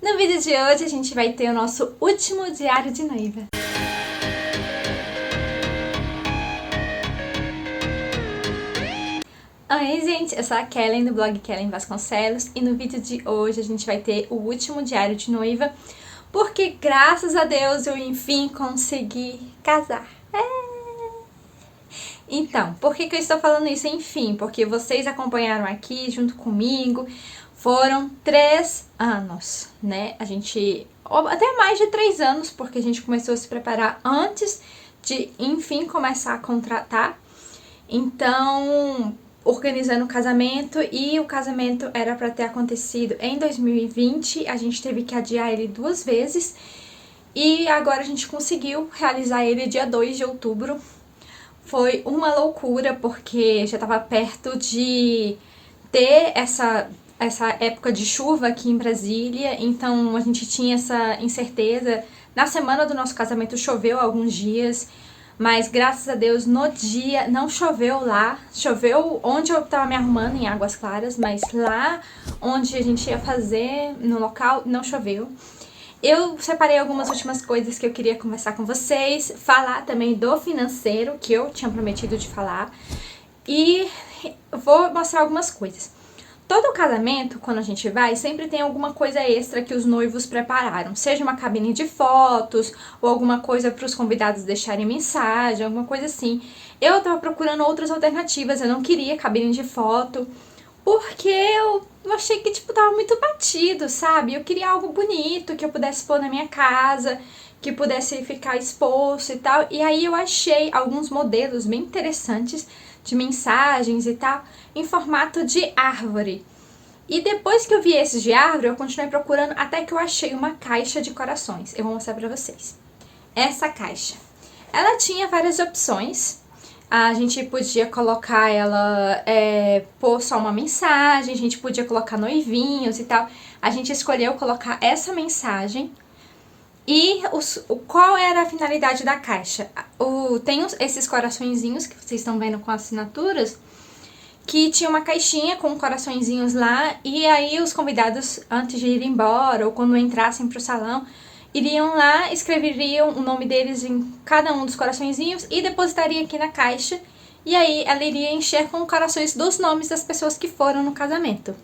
No vídeo de hoje a gente vai ter o nosso último diário de noiva. Oi gente, eu sou a Kellen do blog Kellen Vasconcelos e no vídeo de hoje a gente vai ter o último diário de noiva porque graças a Deus eu enfim consegui casar. Então, por que eu estou falando isso enfim? Porque vocês acompanharam aqui junto comigo, foram 3 anos, né? A gente, até mais de 3 anos, porque a gente começou a se preparar antes de enfim começar a contratar. Então, organizando o casamento, e o casamento era para ter acontecido em 2020, a gente teve que adiar ele 2 vezes, e agora a gente conseguiu realizar ele dia 2 de outubro. Foi uma loucura, porque já estava perto de ter essa época de chuva aqui em Brasília, então a gente tinha essa incerteza. Na semana do nosso casamento choveu alguns dias, mas graças a Deus no dia não choveu lá. Choveu onde eu estava me arrumando, em Águas Claras, mas lá onde a gente ia fazer, no local, não choveu. Eu separei algumas últimas coisas que eu queria conversar com vocês, falar também do financeiro, que eu tinha prometido de falar, e vou mostrar algumas coisas. Todo casamento, quando a gente vai, sempre tem alguma coisa extra que os noivos prepararam, seja uma cabine de fotos, ou alguma coisa para os convidados deixarem mensagem, alguma coisa assim. Eu tava procurando outras alternativas, eu não queria cabine de foto, porque eu achei que, tipo, tava muito batido, sabe? Eu queria algo bonito, que eu pudesse pôr na minha casa, que pudesse ficar exposto e tal. E aí eu achei alguns modelos bem interessantes de mensagens e tal, em formato de árvore. E depois que eu vi esses de árvore, eu continuei procurando até que eu achei uma caixa de corações. Eu vou mostrar pra vocês. Essa caixa. Ela tinha várias opções. A gente podia colocar ela, pôr só uma mensagem, a gente podia colocar noivinhos e tal. A gente escolheu colocar essa mensagem. E qual era a finalidade da caixa? Tem esses coraçõezinhos que vocês estão vendo com assinaturas, que tinha uma caixinha com coraçõezinhos lá, e aí os convidados, antes de ir embora ou quando entrassem pro salão, iriam lá, escreveriam o nome deles em cada um dos coraçõezinhos e depositariam aqui na caixa. E aí ela iria encher com corações dos nomes das pessoas que foram no casamento.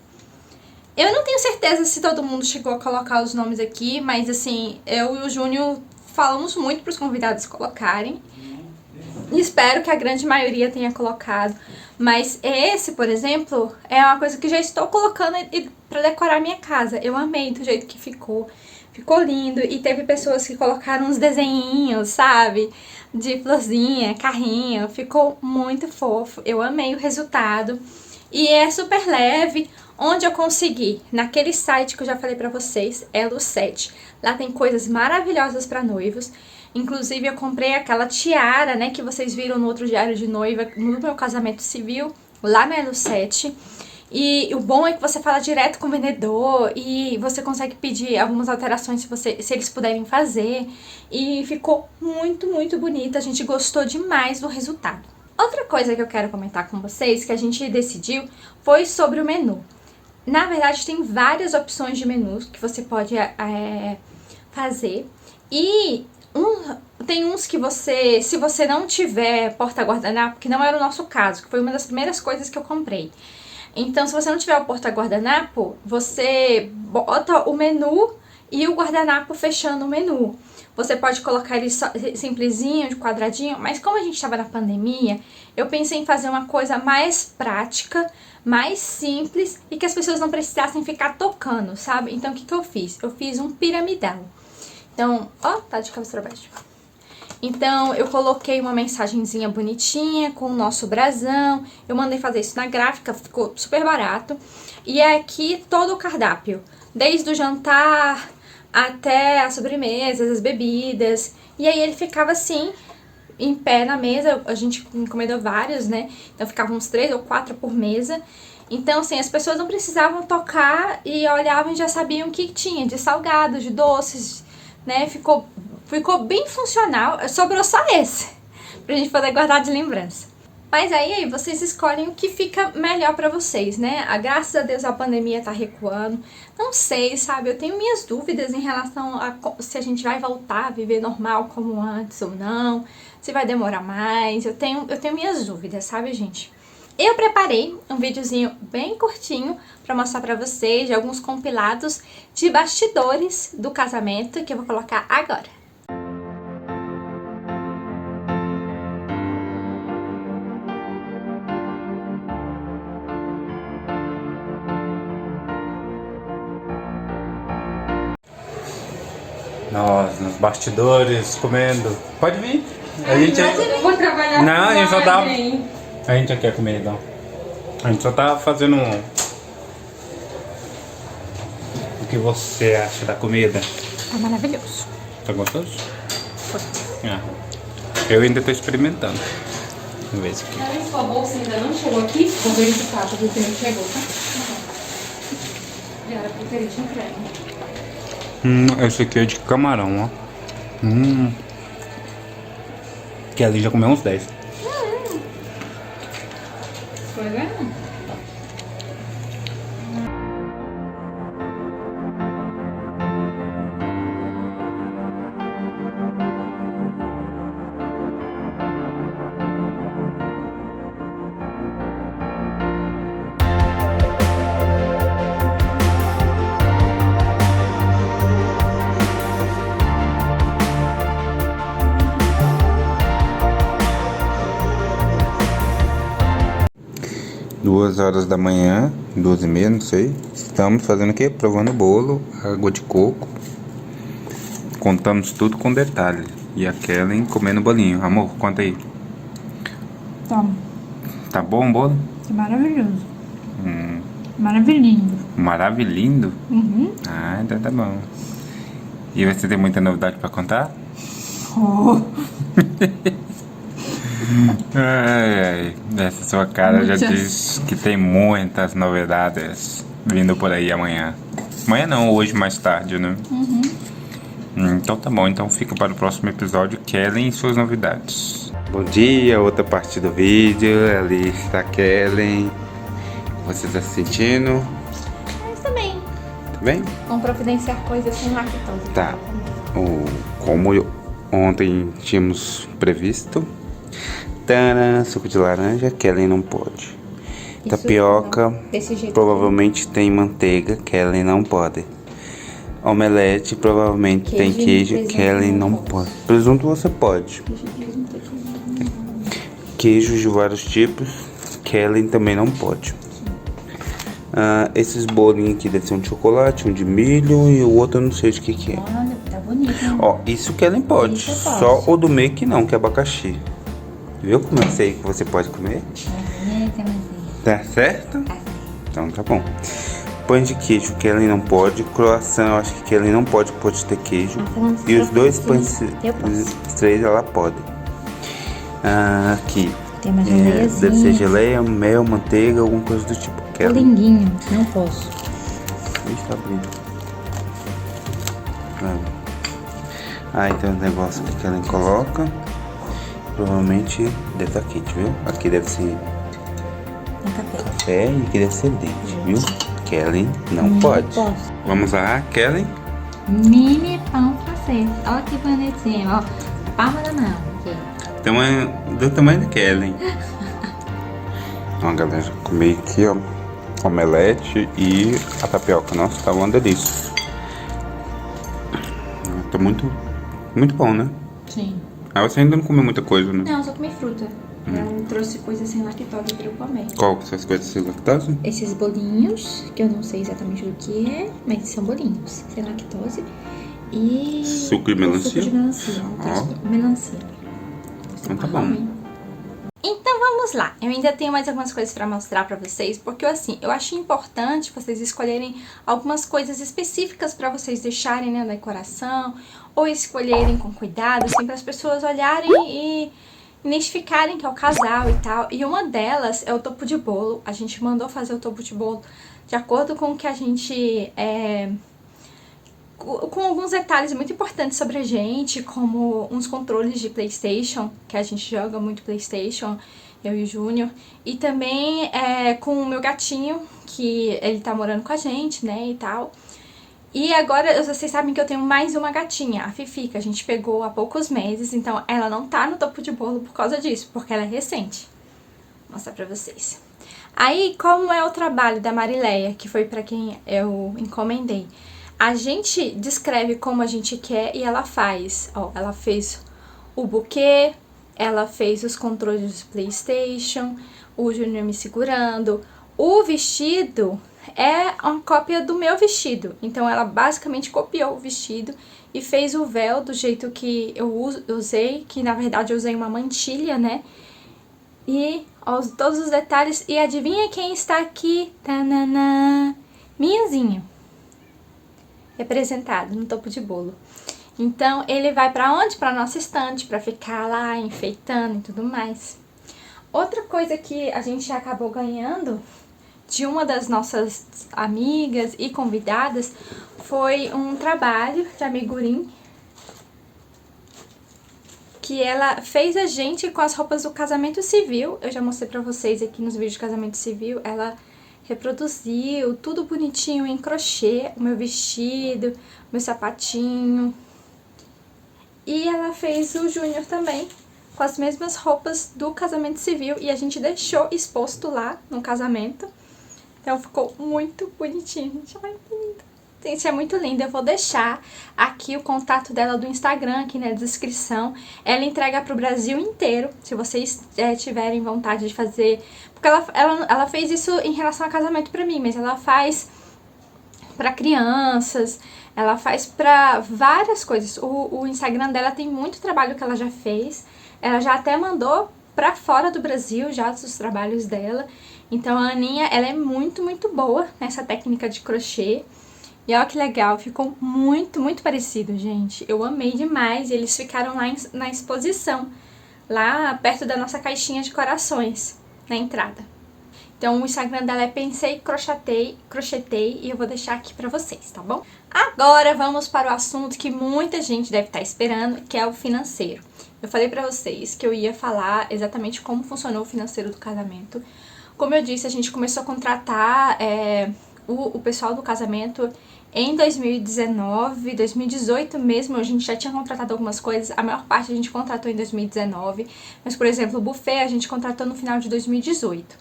Eu não tenho certeza se todo mundo chegou a colocar os nomes aqui, mas assim, eu e o Júnior falamos muito para os convidados colocarem. E espero que a grande maioria tenha colocado. Mas esse, por exemplo, é uma coisa que já estou colocando para decorar minha casa. Eu amei do jeito que ficou. Ficou lindo, e teve pessoas que colocaram uns desenhinhos, sabe? De florzinha, carrinho, ficou muito fofo. Eu amei o resultado. E é super leve. Onde eu consegui? Naquele site que eu já falei pra vocês, Elo7. Lá tem coisas maravilhosas pra noivos. Inclusive eu comprei aquela tiara, né, que vocês viram no outro diário de noiva, no meu casamento civil, lá na Elo7. E o bom é que você fala direto com o vendedor e você consegue pedir algumas alterações se eles puderem fazer. E ficou muito, muito bonita. A gente gostou demais do resultado. Outra coisa que eu quero comentar com vocês, que a gente decidiu, foi sobre o menu. Na verdade, tem várias opções de menus que você pode fazer. E tem uns que você, se você não tiver porta-guardanapo, que não era o nosso caso, que foi uma das primeiras coisas que eu comprei. Então, se você não tiver o porta-guardanapo, você bota o menu e o guardanapo fechando o menu. Você pode colocar ele simplesinho, de quadradinho, mas como a gente estava na pandemia, eu pensei em fazer uma coisa mais prática, mais simples e que as pessoas não precisassem ficar tocando, sabe? Então, o que eu fiz? Eu fiz um piramidal. Então, ó, tá de cabeça pra baixo. Então, eu coloquei uma mensagenzinha bonitinha com o nosso brasão. Eu mandei fazer isso na gráfica, ficou super barato. E é aqui todo o cardápio, desde o jantar até as sobremesas, as bebidas. E aí ele ficava assim, em pé na mesa. A gente encomendou vários, né? Então ficavam uns 3 ou 4 por mesa. Então, assim, as pessoas não precisavam tocar e olhavam e já sabiam o que tinha de salgados, de doces, né? Ficou bem funcional. Sobrou só esse, pra gente poder guardar de lembrança. Mas aí vocês escolhem o que fica melhor pra vocês, né? Graças a Deus a pandemia tá recuando. Não sei, sabe? Eu tenho minhas dúvidas em relação a se a gente vai voltar a viver normal como antes ou não. Se vai demorar mais. Eu tenho minhas dúvidas, sabe, gente? Eu preparei um videozinho bem curtinho pra mostrar pra vocês de alguns compilados de bastidores do casamento que eu vou colocar agora. Nós nos bastidores comendo. Pode vir. A gente. Eu vou trabalhar. Não, a gente só tá. Hein? A gente aqui é comida então. A gente só tá fazendo um. O que você acha da comida? Tá maravilhoso. Tá gostoso? Ah. Eu ainda tô experimentando. Vamos ver isso aqui. Mas sua bolsa ainda não chegou aqui? Vou verificar pra ver se não chegou, tá? Já era pra ter te entregue. Esse aqui é de camarão, ó. Que ali já comeu uns 10. Foi vendo? Duas horas da manhã, 2h30, não sei. Estamos fazendo o quê? Provando bolo, água de coco. Contamos tudo com detalhe. E a Kellen comendo bolinho. Amor, conta aí. Toma. Tá bom o bolo? Que maravilhoso. Maravilhindo. Maravilhindo? Uhum. Ah, então tá bom. E você tem muita novidade pra contar? Oh. Ai, ai. Essa sua cara já Muitas. diz que tem muitas novidades vindo por aí amanhã. Amanhã não, hoje mais tarde, né? Então tá bom, então fica para o próximo episódio, Kellen e suas novidades. Bom dia, outra parte do vídeo, ali está a Kellen. Você está se sentindo? Mas também, Tá bem? vamos providenciar coisas sem lactose. Tá. Como ontem tínhamos previsto, suco de laranja, Kellen não pode. Isso Tapioca, não, desse jeito. provavelmente tem manteiga, Kellen não pode. Omelete, provavelmente tem queijo, presunto Kellen não pode. Presunto você pode. Queijos de vários tipos, Kellen também não pode. Esses bolinhos aqui devem ser um de chocolate, um de milho e o outro eu não sei de que é. Olha, tá bonito, né? Ó, isso Kellen pode, Isso eu posso. só o do meio que não, que é abacaxi. Viu como eu sei que você pode comer? Tá certo? Então tá bom. Pão de queijo, Kellen não pode. Croissant, eu acho que Kellen não pode ter queijo. E os dois pães, os três ela pode. Aqui. Tem uma Deve ser geleia, mel, manteiga, alguma coisa do tipo. Kellen. Linguinho, não posso. Ixi, tá abrindo. Aí tem um negócio que Kellen coloca. Provavelmente deve estar quente, viu? Aqui deve ser café e aqui deve ser leite, viu? Kellen não pode. Posso. Vamos lá, Kellen. Mini pão francês. Olha que bonitinho, ó. Palma da mão. Aqui. Do tamanho da Kellen. Ó, galera, comi aqui, ó, omelete e a tapioca. Nossa, tá uma delícia. Tá muito bom, né? Sim. Você ainda não comeu muita coisa, né? Não, só comi fruta. Eu trouxe coisas sem lactose pra eu comer. Qual que são as coisas sem lactose? Esses bolinhos, que eu não sei exatamente o que é, mas são bolinhos sem lactose. E Suco de melancia? Suco de melancia. Melancia. Então tá bom. Então vamos lá, eu ainda tenho mais algumas coisas pra mostrar pra vocês, porque assim, eu achei importante vocês escolherem algumas coisas específicas pra vocês deixarem na decoração, ou escolherem com cuidado, assim, para as pessoas olharem e identificarem que é o casal e tal. E uma delas é o topo de bolo. A gente mandou fazer o topo de bolo de acordo com o que a gente... com alguns detalhes muito importantes sobre a gente, como uns controles de PlayStation, que a gente joga muito PlayStation, eu e o Júnior. E também com o meu gatinho, que ele tá morando com a gente, né, e tal. E agora, vocês sabem que eu tenho mais uma gatinha, a Fifi, que a gente pegou há poucos meses. Então, ela não tá no topo de bolo por causa disso, porque ela é recente. Vou mostrar pra vocês. Aí, como é o trabalho da Marileia, que foi pra quem eu encomendei, a gente descreve como a gente quer e ela faz. Ó, ela fez o buquê, ela fez os controles do PlayStation, o Júnior me segurando. O vestido é uma cópia do meu vestido, então ela basicamente copiou o vestido e fez o véu do jeito que eu usei, que na verdade eu usei uma mantilha, né? E ó, todos os detalhes. E adivinha quem está aqui? Tanana! Minhazinha. Representado no topo de bolo. Então, ele vai pra onde? Pra nossa estante, pra ficar lá enfeitando e tudo mais. Outra coisa que a gente acabou ganhando de uma das nossas amigas e convidadas foi um trabalho de amigurim que ela fez a gente com as roupas do casamento civil. Eu já mostrei pra vocês aqui nos vídeos de casamento civil. Ela reproduziu tudo bonitinho em crochê, o meu vestido, meu sapatinho. E ela fez o Júnior também, com as mesmas roupas do casamento civil. E a gente deixou exposto lá no casamento. Então ficou muito bonitinho, gente. Ai, que lindo. Gente, é muito linda. Eu vou deixar aqui o contato dela do Instagram, aqui na descrição. Ela entrega pro Brasil inteiro, se vocês tiverem vontade de fazer. Porque ela fez isso em relação a casamento pra mim, mas ela faz pra crianças, ela faz pra várias coisas. O Instagram dela tem muito trabalho que ela já fez. Ela já até mandou pra fora do Brasil, já os trabalhos dela. Então a Aninha, ela é muito, muito boa nessa técnica de crochê. E olha que legal, ficou muito, muito parecido, gente. Eu amei demais e eles ficaram lá na exposição, lá perto da nossa caixinha de corações, na entrada. Então o Instagram dela é Pensei Crochetei e eu vou deixar aqui pra vocês, tá bom? Agora vamos para o assunto que muita gente deve estar esperando, que é o financeiro. Eu falei pra vocês que eu ia falar exatamente como funcionou o financeiro do casamento. Como eu disse, a gente começou a contratar o pessoal do casamento em 2019, 2018 mesmo, a gente já tinha contratado algumas coisas, a maior parte a gente contratou em 2019, mas, por exemplo, o buffet a gente contratou no final de 2018.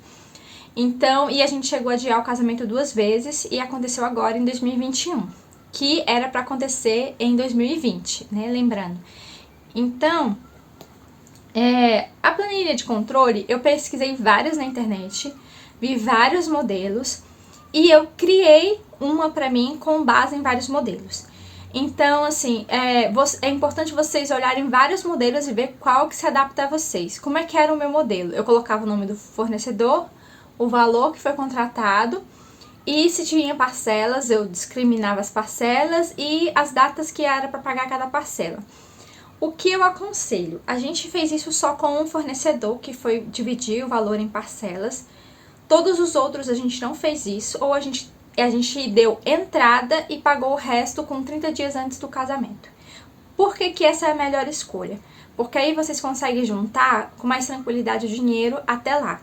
Então, e a gente chegou a adiar o casamento 2 vezes e aconteceu agora em 2021, que era pra acontecer em 2020, né, lembrando. Então, a planilha de controle, eu pesquisei várias na internet, vi vários modelos e eu criei uma pra mim com base em vários modelos. Então, assim, é importante vocês olharem vários modelos e ver qual que se adapta a vocês. Como é que era o meu modelo? Eu colocava o nome do fornecedor, o valor que foi contratado e se tinha parcelas, eu discriminava as parcelas e as datas que era para pagar cada parcela. O que eu aconselho? A gente fez isso só com um fornecedor, que foi dividir o valor em parcelas. Todos os outros a gente não fez isso, ou a gente deu entrada e pagou o resto com 30 dias antes do casamento. Por que que essa é a melhor escolha? Porque aí vocês conseguem juntar com mais tranquilidade o dinheiro até lá.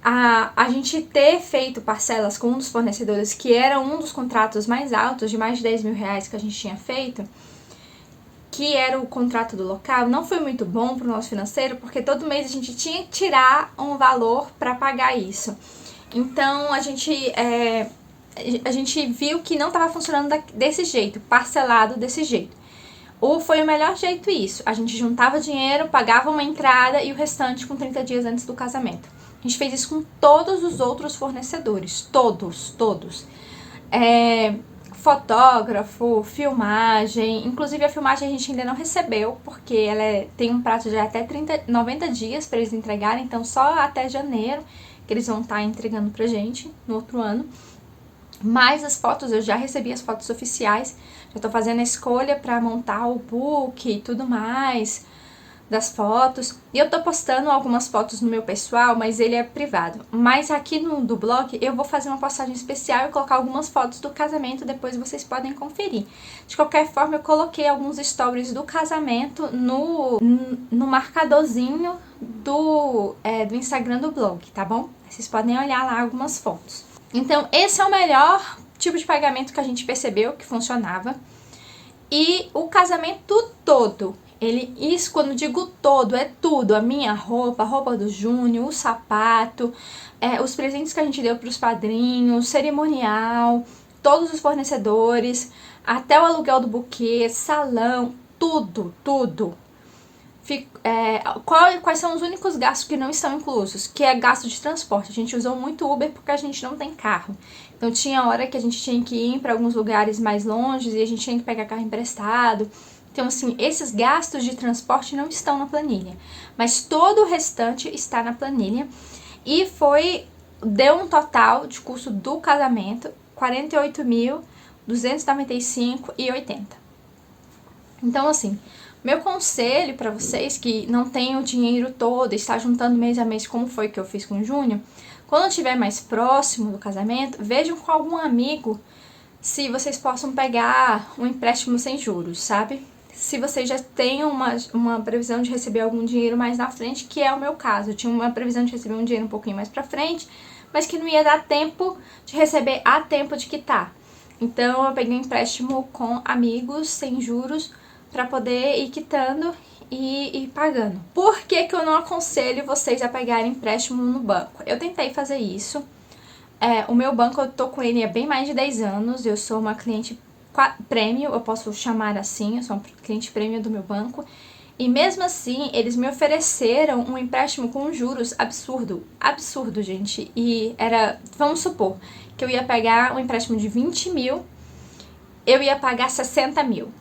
A gente ter feito parcelas com um dos fornecedores, que era um dos contratos mais altos, de mais de 10 mil reais que a gente tinha feito, que era o contrato do local, não foi muito bom para o nosso financeiro, porque todo mês a gente tinha que tirar um valor para pagar isso. Então, a gente viu que não estava funcionando desse jeito, parcelado desse jeito. Ou foi o melhor jeito isso, a gente juntava dinheiro, pagava uma entrada e o restante com 30 dias antes do casamento. A gente fez isso com todos os outros fornecedores, todos. Fotógrafo, filmagem, inclusive a filmagem a gente ainda não recebeu, porque ela tem um prazo de até 90 dias para eles entregarem, então só até janeiro que eles vão estar entregando pra gente, no outro ano. Mas as fotos, eu já recebi as fotos oficiais, já tô fazendo a escolha para montar o book e tudo mais, das fotos. E eu tô postando algumas fotos no meu pessoal, mas ele é privado. Mas aqui no do blog eu vou fazer uma postagem especial e colocar algumas fotos do casamento, depois vocês podem conferir. De qualquer forma, eu coloquei alguns stories do casamento no marcadorzinho do Instagram do blog, tá bom? Vocês podem olhar lá algumas fotos. Então, esse é o melhor tipo de pagamento que a gente percebeu que funcionava. E o casamento todo, isso quando digo todo, é tudo, a minha roupa, a roupa do Júnior, o sapato, os presentes que a gente deu para os padrinhos, cerimonial, todos os fornecedores, até o aluguel do buquê, salão, tudo. Quais são os únicos gastos que não estão inclusos? Que é gasto de transporte. A gente usou muito Uber porque a gente não tem carro. Então tinha hora que a gente tinha que ir para alguns lugares mais longe e a gente tinha que pegar carro emprestado. Então, assim, esses gastos de transporte não estão na planilha. Mas todo o restante está na planilha. E deu um total de custo do casamento, R$ 48.295,80. Então, assim, meu conselho para vocês que não têm o dinheiro todo, está juntando mês a mês, como foi que eu fiz com o Júnior, quando estiver mais próximo do casamento, vejam com algum amigo se vocês possam pegar um empréstimo sem juros, sabe? Se vocês já têm uma previsão de receber algum dinheiro mais na frente, que é o meu caso. Eu tinha uma previsão de receber um dinheiro um pouquinho mais pra frente, mas que não ia dar tempo de receber a tempo de quitar. Então eu peguei um empréstimo com amigos, sem juros, para poder ir quitando e ir pagando. Por que que eu não aconselho vocês a pegarem empréstimo no banco? Eu tentei fazer isso. O meu banco, eu tô com ele há bem mais de 10 anos. Eu sou uma cliente prêmio, eu posso chamar assim. Eu sou uma cliente prêmio do meu banco. E mesmo assim, eles me ofereceram um empréstimo com juros absurdo. Absurdo, gente. E vamos supor, que eu ia pegar um empréstimo de 20 mil, eu ia pagar 60 mil.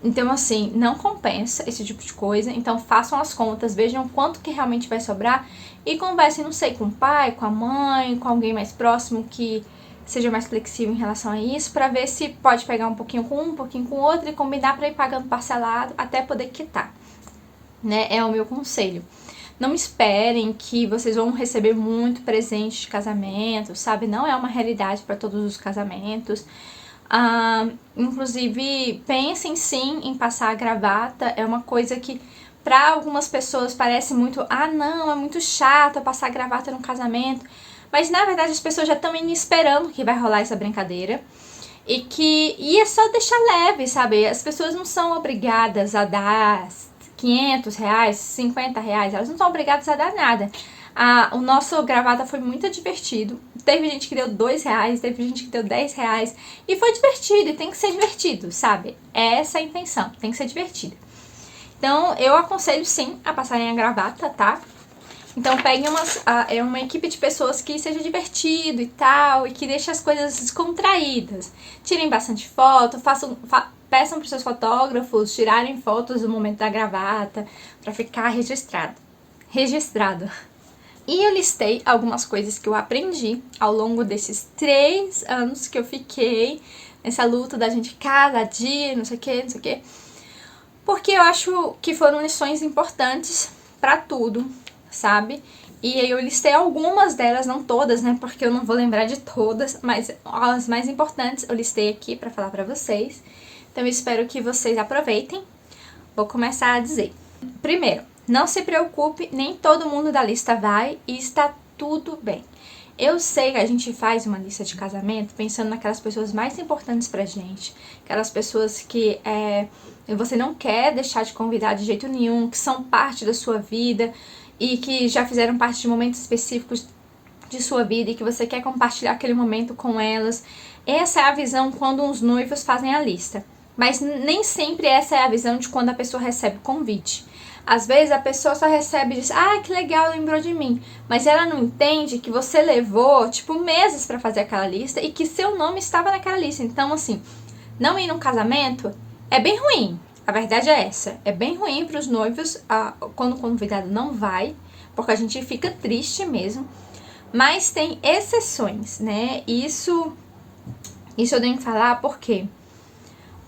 Então, assim, não compensa esse tipo de coisa. Então, façam as contas, vejam quanto que realmente vai sobrar e conversem, não sei, com o pai, com a mãe, com alguém mais próximo que seja mais flexível em relação a isso, pra ver se pode pegar um pouquinho com um pouquinho com o outro e combinar pra ir pagando parcelado até poder quitar, né? É o meu conselho. Não esperem que vocês vão receber muito presente de casamento, sabe? Não é uma realidade para todos os casamentos. Inclusive, pensem sim em passar a gravata. É uma coisa que para algumas pessoas parece muito, não, é muito chato passar a gravata no casamento, mas na verdade as pessoas já estão esperando que vai rolar essa brincadeira e é só deixar leve, sabe? As pessoas não são obrigadas a dar R$500, R$50, elas não são obrigadas a dar nada. O nosso gravata foi muito divertido. Teve gente que deu R$2, teve gente que deu R$10. E foi divertido, e tem que ser divertido, sabe? É essa a intenção, tem que ser divertido. Então, eu aconselho sim a passarem a gravata, tá? Então, peguem uma equipe de pessoas que seja divertido e tal, e que deixe as coisas descontraídas. Tirem bastante foto, peçam para os seus fotógrafos tirarem fotos do momento da gravata, para ficar registrado. E eu listei algumas coisas que eu aprendi ao longo desses 3 anos que eu fiquei nessa luta da gente cada dia, não sei o que, porque eu acho que foram lições importantes pra tudo, sabe? E aí eu listei algumas delas, não todas, né, porque eu não vou lembrar de todas, mas as mais importantes eu listei aqui pra falar pra vocês. Então eu espero que vocês aproveitem. Vou começar a dizer. Primeiro, não se preocupe, nem todo mundo da lista vai e está tudo bem. Eu sei que a gente faz uma lista de casamento pensando naquelas pessoas mais importantes pra gente, aquelas pessoas que você não quer deixar de convidar de jeito nenhum, que são parte da sua vida e que já fizeram parte de momentos específicos de sua vida e que você quer compartilhar aquele momento com elas. Essa é a visão quando os noivos fazem a lista. Mas nem sempre essa é a visão de quando a pessoa recebe o convite. Às vezes a pessoa só recebe e diz, que legal, lembrou de mim. Mas ela não entende que você levou, meses pra fazer aquela lista e que seu nome estava naquela lista. Então, assim, não ir num casamento é bem ruim. A verdade é essa. É bem ruim pros noivos quando o convidado não vai, porque a gente fica triste mesmo. Mas tem exceções, né? Isso eu tenho que falar por quê?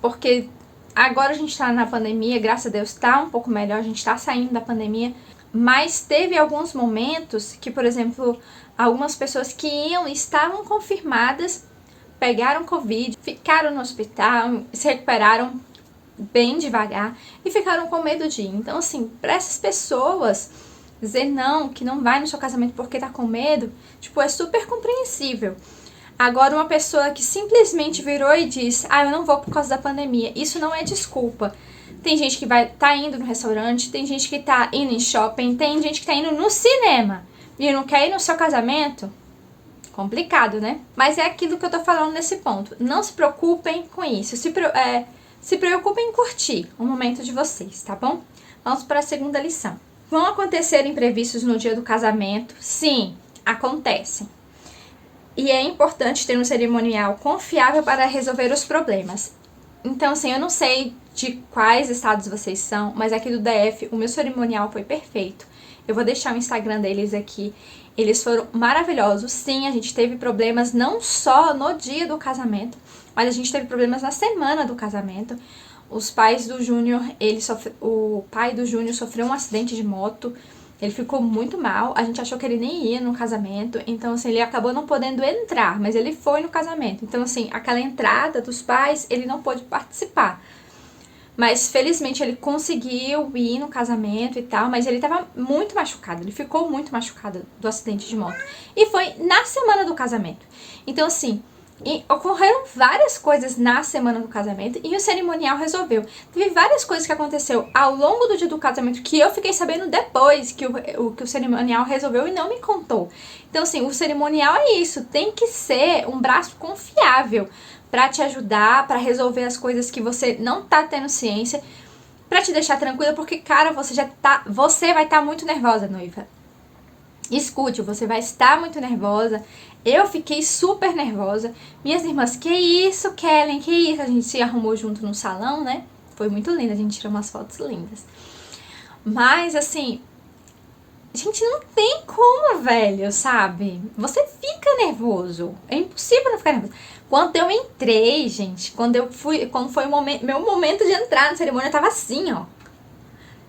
Porque Agora a gente tá na pandemia, graças a Deus tá um pouco melhor, a gente tá saindo da pandemia, mas teve alguns momentos que, por exemplo, algumas pessoas que estavam confirmadas, pegaram Covid, ficaram no hospital, se recuperaram bem devagar e ficaram com medo de ir. Então, assim, para essas pessoas, dizer não, que não vai no seu casamento porque tá com medo, tipo, é super compreensível. Agora, uma pessoa que simplesmente virou e diz, eu não vou por causa da pandemia, isso não é desculpa. Tem gente que tá indo no restaurante, tem gente que tá indo em shopping, tem gente que tá indo no cinema e não quer ir no seu casamento. Complicado, né? Mas é aquilo que eu tô falando nesse ponto. Não se preocupem com isso. Se preocupem em curtir o momento de vocês, tá bom? Vamos para a segunda lição. Vão acontecer imprevistos no dia do casamento? Sim, acontecem. E é importante ter um cerimonial confiável para resolver os problemas. Então, assim, eu não sei de quais estados vocês são, mas aqui do DF o meu cerimonial foi perfeito. Eu vou deixar o Instagram deles aqui. Eles foram maravilhosos. Sim, a gente teve problemas não só no dia do casamento, mas a gente teve problemas na semana do casamento. Os pais do Júnior, o pai do Júnior sofreu um acidente de moto. Ele ficou muito mal, a gente achou que ele nem ia no casamento, então assim, ele acabou não podendo entrar, mas ele foi no casamento. Então assim, aquela entrada dos pais, ele não pôde participar. Mas felizmente ele conseguiu ir no casamento e tal, mas ele tava muito machucado, ele ficou muito machucado do acidente de moto. E foi na semana do casamento. Então assim, ocorreram várias coisas na semana do casamento e o cerimonial resolveu. Teve várias coisas que aconteceu ao longo do dia do casamento que eu fiquei sabendo depois que o cerimonial resolveu e não me contou. Então assim, o cerimonial é isso, tem que ser um braço confiável para te ajudar, para resolver as coisas que você não tá tendo ciência, para te deixar tranquila, porque cara, você vai estar muito nervosa, noiva. Escute, você vai estar muito nervosa. Eu fiquei super nervosa. Minhas irmãs, que isso, Kellen, que isso? A gente se arrumou junto no salão, né? Foi muito lindo, a gente tirou umas fotos lindas. Mas, assim, gente, não tem como, velho, sabe? Você fica nervoso. É impossível não ficar nervoso. Quando eu entrei, gente, quando foi meu momento de entrar na cerimônia, eu tava assim, ó.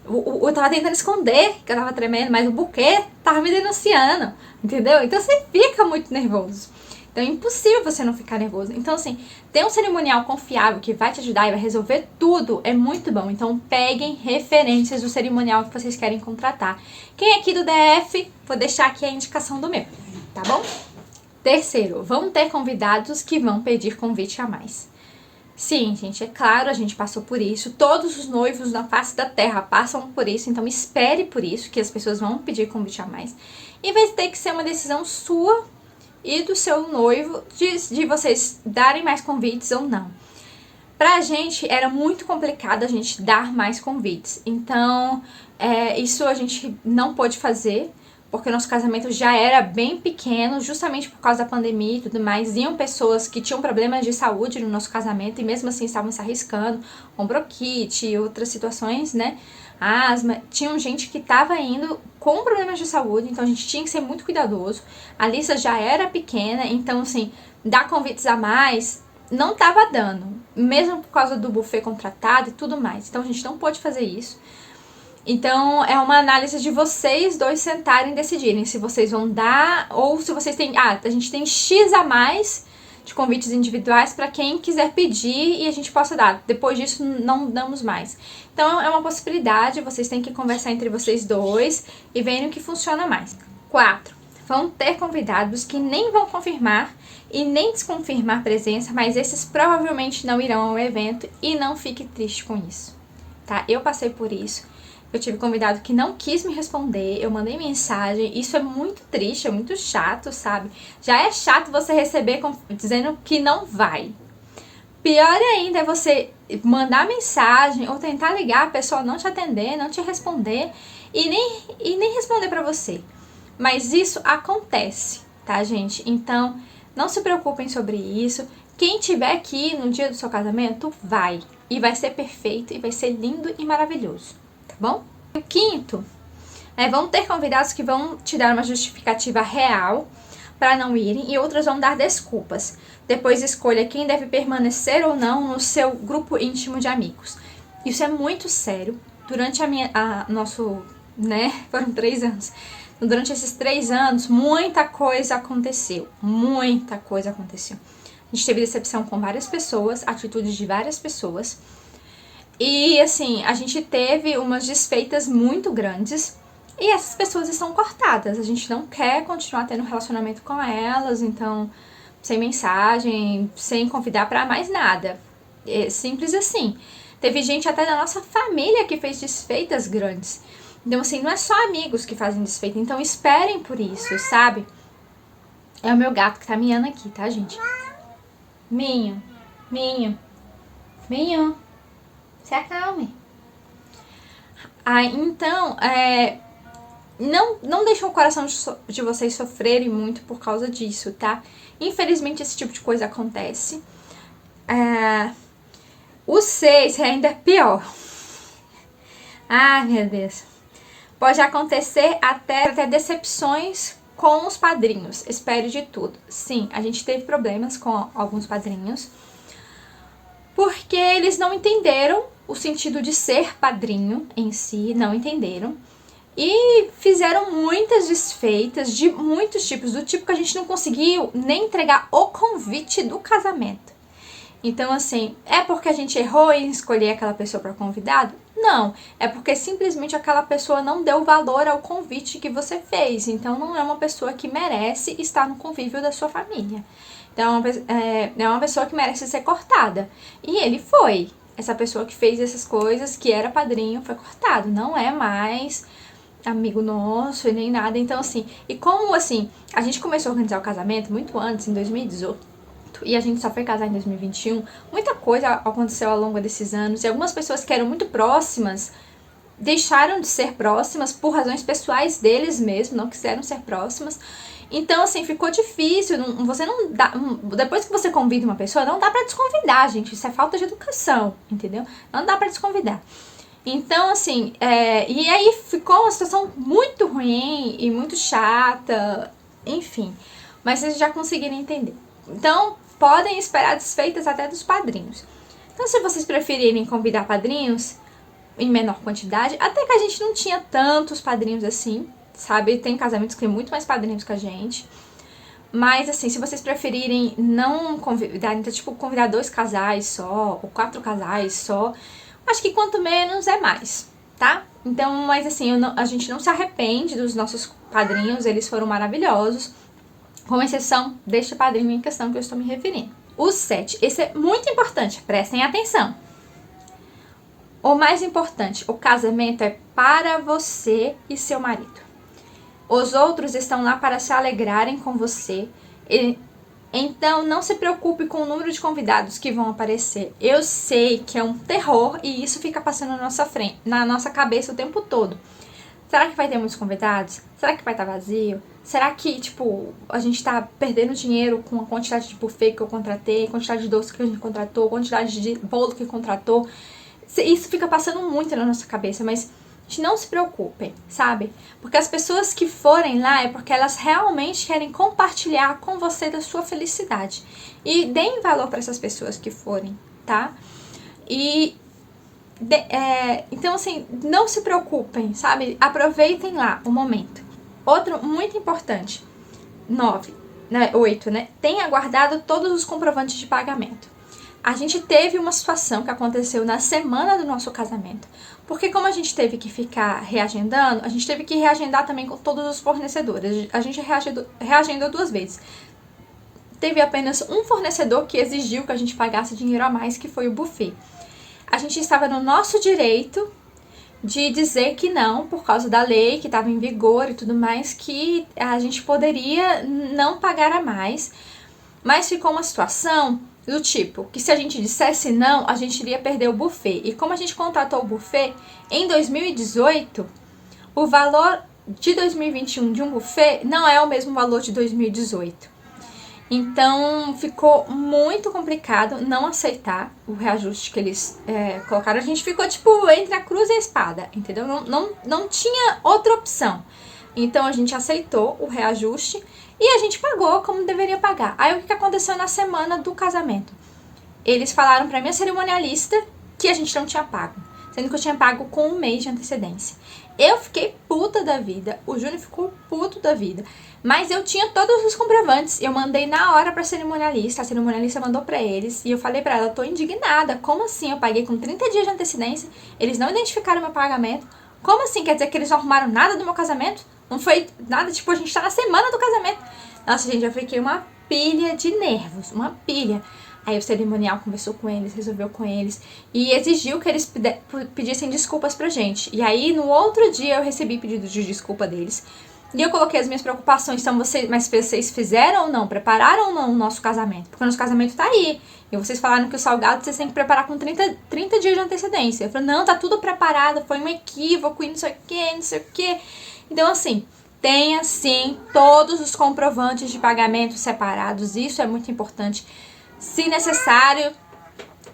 Eu tava tentando esconder que eu tava tremendo, mas o buquê tava me denunciando, entendeu? Então você fica muito nervoso. Então é impossível você não ficar nervoso. Então assim, ter um cerimonial confiável que vai te ajudar e vai resolver tudo é muito bom. Então peguem referências do cerimonial que vocês querem contratar. Quem é aqui do DF, vou deixar aqui a indicação do meu, tá bom? Terceiro, vão ter convidados que vão pedir convite a mais. Sim, gente, é claro, a gente passou por isso. Todos os noivos na face da terra passam por isso. Então espere por isso, que as pessoas vão pedir convite a mais. E vai ter que ser uma decisão sua e do seu noivo de vocês darem mais convites ou não. Pra gente era muito complicado a gente dar mais convites. Então isso a gente não pôde fazer, porque o nosso casamento já era bem pequeno, justamente por causa da pandemia e tudo mais. Iam pessoas que tinham problemas de saúde no nosso casamento e mesmo assim estavam se arriscando, com bronquite e outras situações, né? Asma. Tinha gente que estava indo com problemas de saúde, então a gente tinha que ser muito cuidadoso. A lista já era pequena, então assim, dar convites a mais não estava dando, mesmo por causa do buffet contratado e tudo mais. Então a gente não pôde fazer isso. Então, é uma análise de vocês dois sentarem e decidirem se vocês vão dar ou se vocês têm... a gente tem X a mais de convites individuais para quem quiser pedir e a gente possa dar. Depois disso, não damos mais. Então, é uma possibilidade, vocês têm que conversar entre vocês dois e verem o que funciona mais. 4. Vão ter convidados que nem vão confirmar e nem desconfirmar presença, mas esses provavelmente não irão ao evento e não fique triste com isso, tá? Eu passei por isso. Eu tive convidado que não quis me responder, eu mandei mensagem, isso é muito triste, é muito chato, sabe? Já é chato você receber dizendo que não vai. Pior ainda é você mandar mensagem ou tentar ligar, a pessoa não te atender, não te responder e nem responder pra você. Mas isso acontece, tá, gente? Então, não se preocupem sobre isso. Quem tiver aqui no dia do seu casamento, vai. E vai ser perfeito, e vai ser lindo e maravilhoso. Tá bom? E o quinto, vão ter convidados que vão te dar uma justificativa real para não irem e outros vão dar desculpas. Depois escolha quem deve permanecer ou não no seu grupo íntimo de amigos. Isso é muito sério. Durante foram 3 anos. Durante esses 3 anos, muita coisa aconteceu. Muita coisa aconteceu. A gente teve decepção com várias pessoas, atitudes de várias pessoas. E, assim, a gente teve umas desfeitas muito grandes. E essas pessoas estão cortadas. A gente não quer continuar tendo relacionamento com elas. Então, sem mensagem, sem convidar pra mais nada. É simples assim. Teve gente até da nossa família que fez desfeitas grandes. Então, assim, não é só amigos que fazem desfeita. Então, esperem por isso, sabe? É o meu gato que tá miando aqui, tá, gente? Minho. Se acalme. Então, não deixem o coração de vocês sofrerem muito por causa disso, tá? Infelizmente, esse tipo de coisa acontece. O 6 ainda é pior. Ai, meu Deus. Pode acontecer até decepções com os padrinhos. Espere de tudo. Sim, a gente teve problemas com alguns padrinhos. Porque eles não entenderam o sentido de ser padrinho em si. Não entenderam. E fizeram muitas desfeitas de muitos tipos. Do tipo que a gente não conseguiu nem entregar o convite do casamento. Então, assim, é porque a gente errou em escolher aquela pessoa para convidado? Não, é porque simplesmente aquela pessoa não deu valor ao convite que você fez. Então, não é uma pessoa que merece estar no convívio da sua família. Então, é uma pessoa que merece ser cortada. E ele foi. Essa pessoa que fez essas coisas, que era padrinho, foi cortado. Não é mais amigo nosso e nem nada. Então, assim, e como, assim, a gente começou a organizar o casamento muito antes, em 2018, e a gente só foi casar em 2021, muita coisa aconteceu ao longo desses anos, e algumas pessoas que eram muito próximas deixaram de ser próximas por razões pessoais deles mesmos, não quiseram ser próximas. Então, assim, ficou difícil, você não dá, depois que você convida uma pessoa, não dá pra desconvidar, gente, isso é falta de educação, entendeu? Não dá pra desconvidar. Então, assim, e aí ficou uma situação muito ruim e muito chata, enfim, mas vocês já conseguiram entender. Então, podem esperar desfeitas até dos padrinhos. Então, se vocês preferirem convidar padrinhos em menor quantidade, até que a gente não tinha tantos padrinhos assim, sabe? Tem casamentos que tem muito mais padrinhos que a gente. Mas, assim, se vocês preferirem não convidar, então, tipo, convidar 2 casais só, ou 4 casais só, acho que quanto menos é mais, tá? Então, mas assim, a gente não se arrepende dos nossos padrinhos, eles foram maravilhosos. Com exceção deste padrinho em questão que eu estou me referindo. O 7, esse é muito importante, prestem atenção. O mais importante, o casamento é para você e seu marido. Os outros estão lá para se alegrarem com você. Então, não se preocupe com o número de convidados que vão aparecer. Eu sei que é um terror e isso fica passando na nossa cabeça o tempo todo. Será que vai ter muitos convidados? Será que vai estar vazio? Será que, tipo, a gente tá perdendo dinheiro com a quantidade de buffet que eu contratei, quantidade de doce que a gente contratou, quantidade de bolo que contratou? Isso fica passando muito na nossa cabeça, mas não se preocupem, sabe? Porque as pessoas que forem lá é porque elas realmente querem compartilhar com você da sua felicidade. E deem valor para essas pessoas que forem, tá? Então, assim, não se preocupem, sabe? Aproveitem lá o momento. Outro muito importante, 8, né? Tenha guardado todos os comprovantes de pagamento. A gente teve uma situação que aconteceu na semana do nosso casamento. Porque como a gente teve que ficar reagendando, a gente teve que reagendar também com todos os fornecedores. A gente reagendou 2 vezes. Teve apenas um fornecedor que exigiu que a gente pagasse dinheiro a mais, que foi o buffet. A gente estava no nosso direito de dizer que não, por causa da lei que estava em vigor e tudo mais, que a gente poderia não pagar a mais. Mas ficou uma situação do tipo, que se a gente dissesse não, a gente iria perder o buffet. E como a gente contratou o buffet em 2018, o valor de 2021 de um buffet não é o mesmo valor de 2018. Então, ficou muito complicado não aceitar o reajuste que eles colocaram. A gente ficou, tipo, entre a cruz e a espada, entendeu? Não tinha outra opção. Então, a gente aceitou o reajuste E a gente pagou como deveria pagar. Aí o que aconteceu na semana do casamento? Eles falaram pra minha cerimonialista que a gente não tinha pago, sendo que eu tinha pago com 1 mês de antecedência. Eu fiquei puta da vida, o Júnior ficou puto da vida, mas eu tinha todos os comprovantes, eu mandei na hora pra cerimonialista, a cerimonialista mandou pra eles, e eu falei pra ela, eu tô indignada, como assim eu paguei com 30 dias de antecedência, eles não identificaram meu pagamento, como assim, quer dizer que eles não arrumaram nada do meu casamento? Não foi nada, tipo, a gente tá na semana do casamento. Nossa, gente, eu fiquei uma pilha de nervos, uma pilha. Aí o cerimonial conversou com eles, resolveu com eles e exigiu que eles pedissem desculpas pra gente. E aí, no outro dia, eu recebi pedido de desculpa deles. E eu coloquei as minhas preocupações. Então, mas vocês fizeram ou não? Prepararam ou não o nosso casamento? Porque o nosso casamento tá aí. E vocês falaram que o salgado vocês têm que preparar com 30 dias de antecedência. Eu falei, não, tá tudo preparado, foi um equívoco e não sei o que, não sei o que. Então, assim, tenha sim todos os comprovantes de pagamento separados. Isso é muito importante. Se necessário,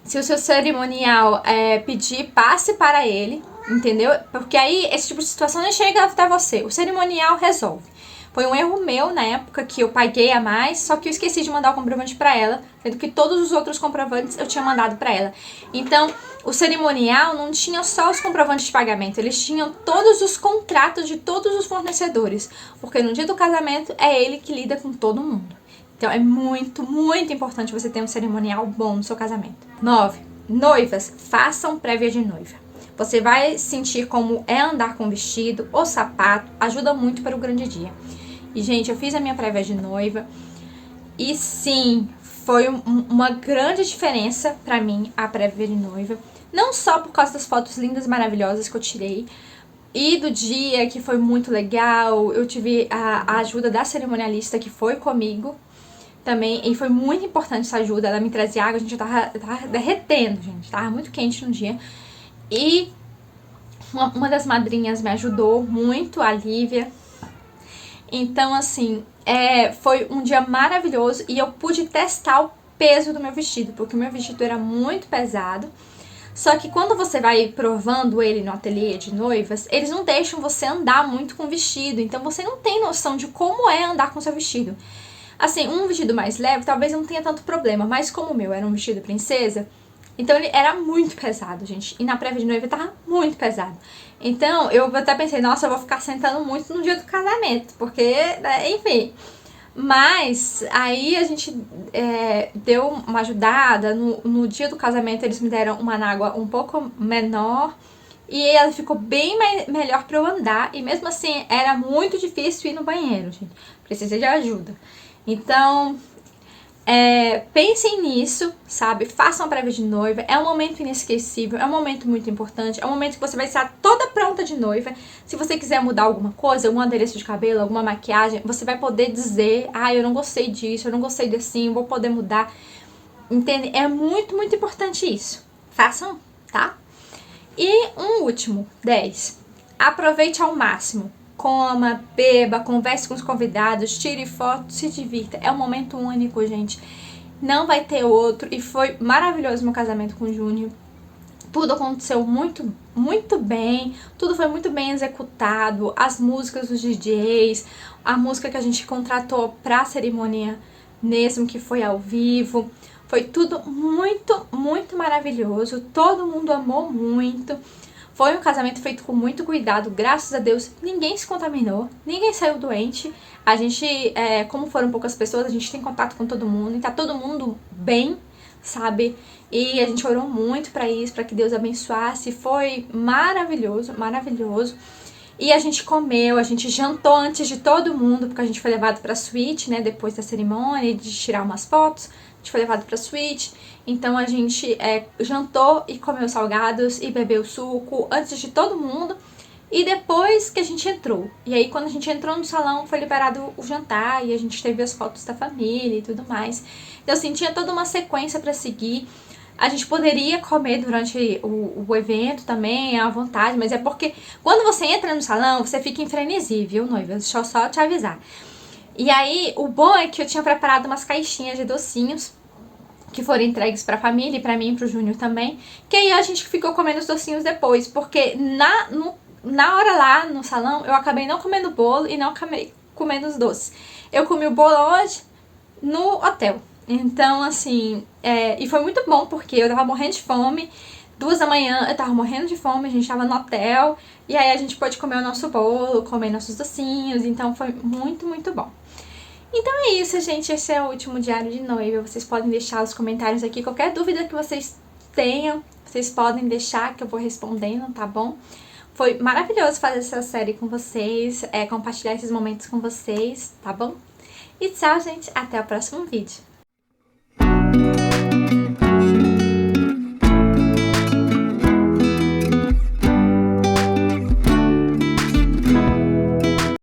se o seu cerimonial pedir, passe para ele, entendeu? Porque aí esse tipo de situação nem chega até você. O cerimonial resolve. Foi um erro meu na época que eu paguei a mais, só que eu esqueci de mandar o comprovante para ela, sendo que todos os outros comprovantes eu tinha mandado para ela. Então, o cerimonial não tinha só os comprovantes de pagamento, eles tinham todos os contratos de todos os fornecedores, porque no dia do casamento é ele que lida com todo mundo. Então, é muito, muito importante você ter um cerimonial bom no seu casamento. 9. Noivas, façam prévia de noiva. Você vai sentir como é andar com vestido ou sapato, ajuda muito para o grande dia. E, gente, eu fiz a minha prévia de noiva e, sim, foi uma grande diferença para mim a prévia de noiva. Não só por causa das fotos lindas, maravilhosas que eu tirei, e do dia, que foi muito legal. Eu tive a ajuda da cerimonialista que foi comigo também, e foi muito importante essa ajuda. Ela me trazia água, a gente tava derretendo, gente, tava muito quente no dia. E uma das madrinhas me ajudou muito, a Lívia. Então, assim, foi um dia maravilhoso e eu pude testar o peso do meu vestido, porque o meu vestido era muito pesado. Só que quando você vai provando ele no ateliê de noivas, eles não deixam você andar muito com o vestido, então você não tem noção de como é andar com seu vestido. Assim, um vestido mais leve talvez não tenha tanto problema, mas como o meu era um vestido princesa, então ele era muito pesado, gente. E na prévia de noiva tava muito pesado. Então eu até pensei, nossa, eu vou ficar sentando muito no dia do casamento, porque, enfim. Mas aí a gente deu uma ajudada. No dia do casamento eles me deram uma anágua um pouco menor e ela ficou bem melhor pra eu andar. E mesmo assim era muito difícil ir no banheiro, gente. Precisei de ajuda. Então, pensem nisso, sabe? Façam a prévia de noiva. É um momento inesquecível, é um momento muito importante. É um momento que você vai estar toda pronta de noiva. Se você quiser mudar alguma coisa, algum adereço de cabelo, alguma maquiagem, você vai poder dizer, eu não gostei disso, eu não gostei assim, vou poder mudar. Entende? É muito, muito importante isso. Façam, tá? E um último, 10. Aproveite ao máximo. Coma, beba, converse com os convidados, tire fotos, se divirta. É um momento único, gente. Não vai ter outro. E foi maravilhoso meu casamento com o Júnior. Tudo aconteceu muito, muito bem. Tudo foi muito bem executado. As músicas dos DJs, a música que a gente contratou pra cerimônia mesmo, que foi ao vivo. Foi tudo muito, muito maravilhoso. Todo mundo amou muito. Foi um casamento feito com muito cuidado, graças a Deus, ninguém se contaminou, ninguém saiu doente. A gente, como foram poucas pessoas, a gente tem contato com todo mundo e tá todo mundo bem, sabe? E a gente orou muito pra isso, pra que Deus abençoasse. Foi maravilhoso, maravilhoso. E a gente comeu, a gente jantou antes de todo mundo, porque a gente foi levado pra suíte, né, depois da cerimônia, de tirar umas fotos. A gente foi levado pra suíte, então a gente jantou e comeu salgados e bebeu suco antes de todo mundo e depois que a gente entrou. E aí quando a gente entrou no salão foi liberado o jantar e a gente teve as fotos da família e tudo mais. Então assim, tinha toda uma sequência pra seguir. A gente poderia comer durante o evento também, à vontade, mas é porque quando você entra no salão, você fica em frenesi, viu, noiva? Deixa eu só te avisar. E aí, o bom é que eu tinha preparado umas caixinhas de docinhos que foram entregues pra família e pra mim e pro Júnior também. Que aí a gente ficou comendo os docinhos depois, porque na hora lá no salão eu acabei não comendo bolo e não acabei comendo os doces. eu comi o bolo hoje no hotel. Então, assim, e foi muito bom, porque eu tava morrendo de fome. 2 da manhã eu tava morrendo de fome, a gente tava no hotel. E aí a gente pôde comer o nosso bolo, comer nossos docinhos. Então foi muito, muito bom. Então é isso, gente. Esse é o último diário de noiva. Vocês podem deixar os comentários aqui. Qualquer dúvida que vocês tenham, vocês podem deixar que eu vou respondendo, tá bom? Foi maravilhoso fazer essa série com vocês, compartilhar esses momentos com vocês, tá bom? E tchau, gente. Até o próximo vídeo.